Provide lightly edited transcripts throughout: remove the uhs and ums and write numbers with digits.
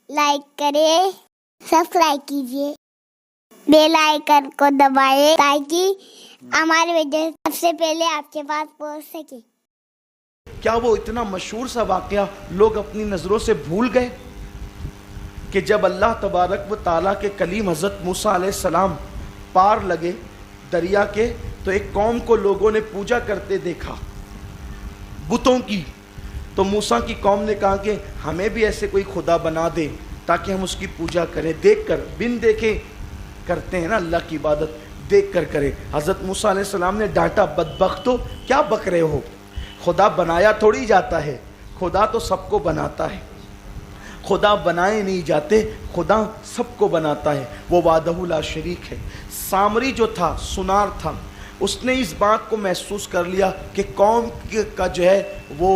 Like کریں، subscribe کیجیے، bell icon کو دبائیں تاکہ ہماری ویڈیو سب سے پہلے آپ کے پاس پہنچ سکے۔ کیا وہ اتنا مشہور سا واقعہ لوگ اپنی نظروں سے بھول گئے کہ جب اللہ تبارک و تعالیٰ کے کلیم حضرت موسیٰ علیہ السلام پار لگے دریا کے، تو ایک قوم کو لوگوں نے پوجا کرتے دیکھا بتوں کی، تو موسیٰ کی قوم نے کہا کہ ہمیں بھی ایسے کوئی خدا بنا دے تاکہ ہم اس کی پوجا کریں، دیکھ کر، بن دیکھے کرتے ہیں نا اللہ کی عبادت، دیکھ کر کریں۔ حضرت موسیٰ علیہ السلام نے ڈانٹا، بدبختو کیا بک رہے ہو، خدا بنایا تھوڑی جاتا ہے، خدا تو سب کو بناتا ہے، خدا بنائے نہیں جاتے، خدا سب کو بناتا ہے، وہ وحدہ لا شریک ہے۔ سامری جو تھا، سنار تھا، اس نے اس بات کو محسوس کر لیا کہ قوم کا جو ہے وہ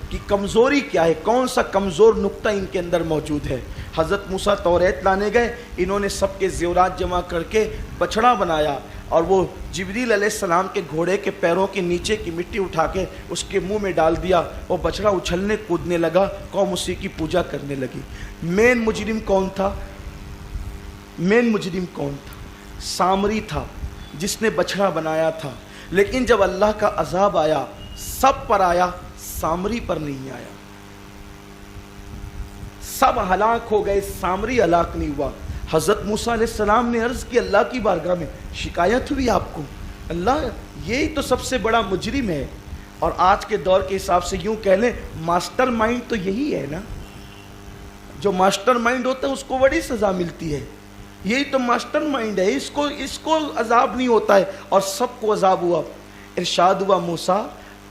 کی کمزوری کیا ہے، کون سا کمزور نقطہ ان کے اندر موجود ہے۔ حضرت موسیٰ توریت لانے گئے، انہوں نے سب کے زیورات جمع کر کے بچڑا بنایا، اور وہ جبریل علیہ السلام کے گھوڑے کے پیروں کے نیچے کی مٹی اٹھا کے اس کے منہ میں ڈال دیا، وہ بچڑا اچھلنے کودنے لگا، قوم اسی کی پوجا کرنے لگی۔ مین مجرم کون تھا؟ مین مجرم کون تھا؟ سامری تھا، جس نے بچڑا بنایا تھا، لیکن جب اللہ کا عذاب آیا سب پر آیا، سامری پر نہیں آیا۔ سب ہلاک ہو گئے، سامری ہلاک نہیں ہوا۔ حضرت موسیٰ علیہ السلام نے عرض کی اللہ کی بارگاہ میں، شکایت ہوئی آپ کو، اللہ یہی تو سب سے بڑا مجرم ہے، اور آج کے دور کے حساب سے یوں کہہ لیں ماسٹر مائنڈ تو یہی ہے نا، جو ماسٹر مائنڈ ہوتا ہے اس کو بڑی سزا ملتی ہے، یہی تو ماسٹر مائنڈ ہے، اس کو عذاب نہیں ہوتا ہے اور سب کو عذاب ہوا۔ ارشاد ہوا موسیٰ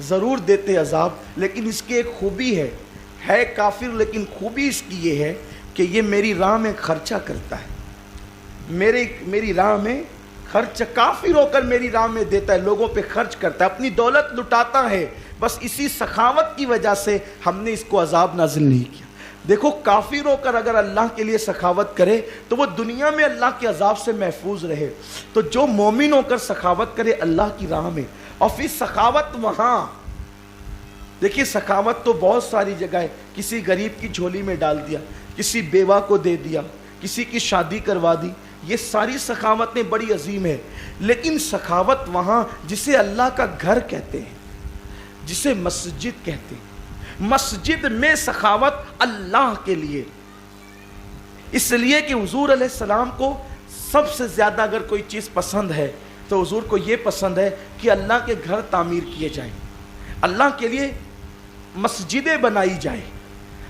ضرور دیتے عذاب، لیکن اس کی ایک خوبی ہے کافر، لیکن خوبی اس کی یہ ہے کہ یہ میری راہ میں خرچہ کرتا ہے، میری راہ میں خرچ، کافر ہو کر میری راہ میں دیتا ہے، لوگوں پہ خرچ کرتا ہے، اپنی دولت لٹاتا ہے، بس اسی سخاوت کی وجہ سے ہم نے اس کو عذاب نازل نہیں کیا۔ دیکھو کافر ہو کر اگر اللہ کے لیے سخاوت کرے تو وہ دنیا میں اللہ کے عذاب سے محفوظ رہے، تو جو مومن ہو کر سخاوت کرے اللہ کی راہ میں، اور پھر سخاوت وہاں دیکھیے، سخاوت تو بہت ساری جگہ ہے، کسی غریب کی جھولی میں ڈال دیا، کسی بیوہ کو دے دیا، کسی کی شادی کروا دی، یہ ساری سخاوتیں بڑی عظیم ہیں، لیکن سخاوت وہاں جسے اللہ کا گھر کہتے ہیں، جسے مسجد کہتے ہیں، مسجد میں سخاوت اللہ کے لیے، اس لیے کہ حضور علیہ السلام کو سب سے زیادہ اگر کوئی چیز پسند ہے تو حضور کو یہ پسند ہے کہ اللہ کے گھر تعمیر کیے جائیں، اللہ کے لیے مسجدیں بنائی جائیں،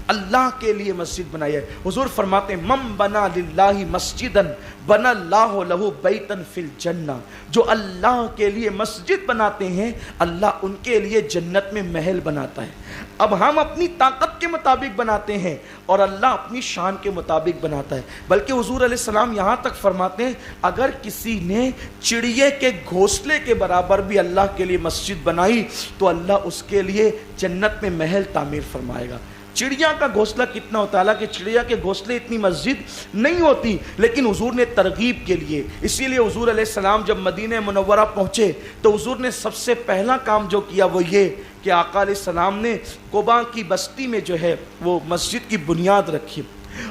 اللہ کے لیے مسجد بنائی ہے۔ حضور فرماتے ہیں من بنا للہ مسجدا بنا اللہ لہ بیتا فی الجنہ، جو اللہ کے لیے مسجد بناتے ہیں اللہ ان کے لیے جنت میں محل بناتا ہے۔ اب ہم اپنی طاقت کے مطابق بناتے ہیں اور اللہ اپنی شان کے مطابق بناتا ہے، بلکہ حضور علیہ السلام یہاں تک فرماتے ہیں اگر کسی نے چڑیے کے گھونسلے کے برابر بھی اللہ کے لیے مسجد بنائی تو اللہ اس کے لیے جنت میں محل تعمیر فرمائے گا۔ چڑیا کا گھونسلہ کتنا ہوتا ہے، حالانکہ چڑیا کے گھونسلے اتنی مسجد نہیں ہوتی، لیکن حضور نے ترغیب کے لیے، اسی لیے حضور علیہ السلام جب مدینہ منورہ پہنچے تو حضور نے سب سے پہلا کام جو کیا وہ یہ کہ آقا علیہ السلام نے قباء کی بستی میں جو ہے وہ مسجد کی بنیاد رکھی،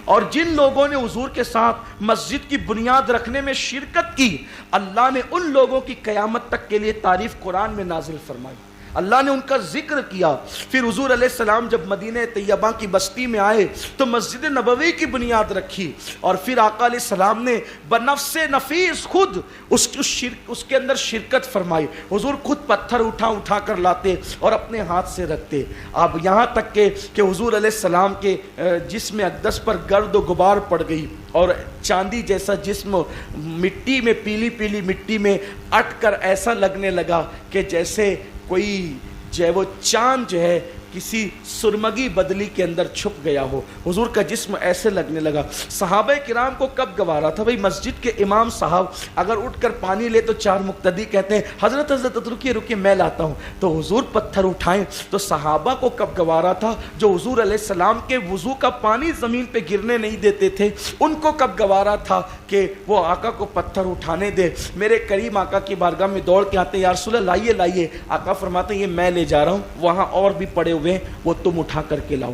اور جن لوگوں نے حضور کے ساتھ مسجد کی بنیاد رکھنے میں شرکت کی، اللہ نے ان لوگوں کی قیامت تک کے لیے تعریف قرآن میں نازل فرمائی، اللہ نے ان کا ذکر کیا۔ پھر حضور علیہ السلام جب مدینہ طیبہ کی بستی میں آئے تو مسجد نبوی کی بنیاد رکھی، اور پھر آقا علیہ السلام نے بنفس نفیس خود اس کے اندر شرکت فرمائی، حضور خود پتھر اٹھا کر لاتے اور اپنے ہاتھ سے رکھتے، اب یہاں تک کہ حضور علیہ السلام کے جسم اقدس پر گرد و غبار پڑ گئی، اور چاندی جیسا جسم مٹی میں، پیلی پیلی مٹی میں اٹ کر ایسا لگنے لگا کہ جیسے کوئی جو ہے وہ چاند جو ہے کسی سرمگی بدلی کے اندر چھپ گیا ہو، حضور کا جسم ایسے لگنے لگا۔ صحابہ کرام کو کب گوارا تھا بھئی، مسجد کے امام صاحب اگر اٹھ کر پانی لے تو چار مقتدی کہتے ہیں حضرت رکیے میں لاتا ہوں، تو حضور پتھر اٹھائیں، تو صحابہ کو کب گوارا تھا جو حضور علیہ السلام کے وضو کا پانی زمین پہ گرنے نہیں دیتے تھے، ان کو کب گوارا تھا کہ وہ آقا کو پتھر اٹھانے دے۔ میرے کریم آقا کی بارگاہ میں دوڑ کے آتے، یا رسول اللہ لائیے، آقا فرماتے ہیں یہ میں لے جا رہا ہوں، وہاں اور بھی پڑے ہوئے وہ تم اٹھا کر کے لاؤ۔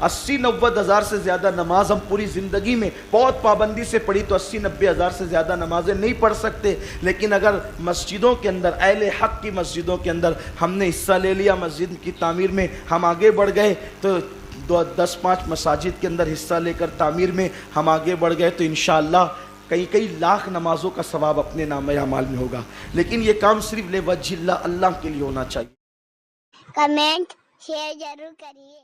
80-90 ہزار سے زیادہ نماز ہم پوری زندگی میں بہت پابندی سے پڑھی تو 80-90 ہزار سے زیادہ نمازیں نہیں پڑھ سکتے، لیکن اگر مسجدوں کے اندر، اہل حق کی مسجدوں کے اندر ہم نے حصہ لے لیا، مسجد کی تعمیر میں ہم آگے بڑھ گئے، تو 10-5 مساجد کے اندر حصہ لے کر تعمیر میں ہم آگے بڑھ گئے، تو انشاءاللہ کئی لاکھ نمازوں کا ثواب اپنے نام اعمال میں ہوگا۔ لیکن یہ کام صرف لوجہ اللہ کے لیے ہونا چاہیے۔ کمنٹ شیئر ضرور کریے۔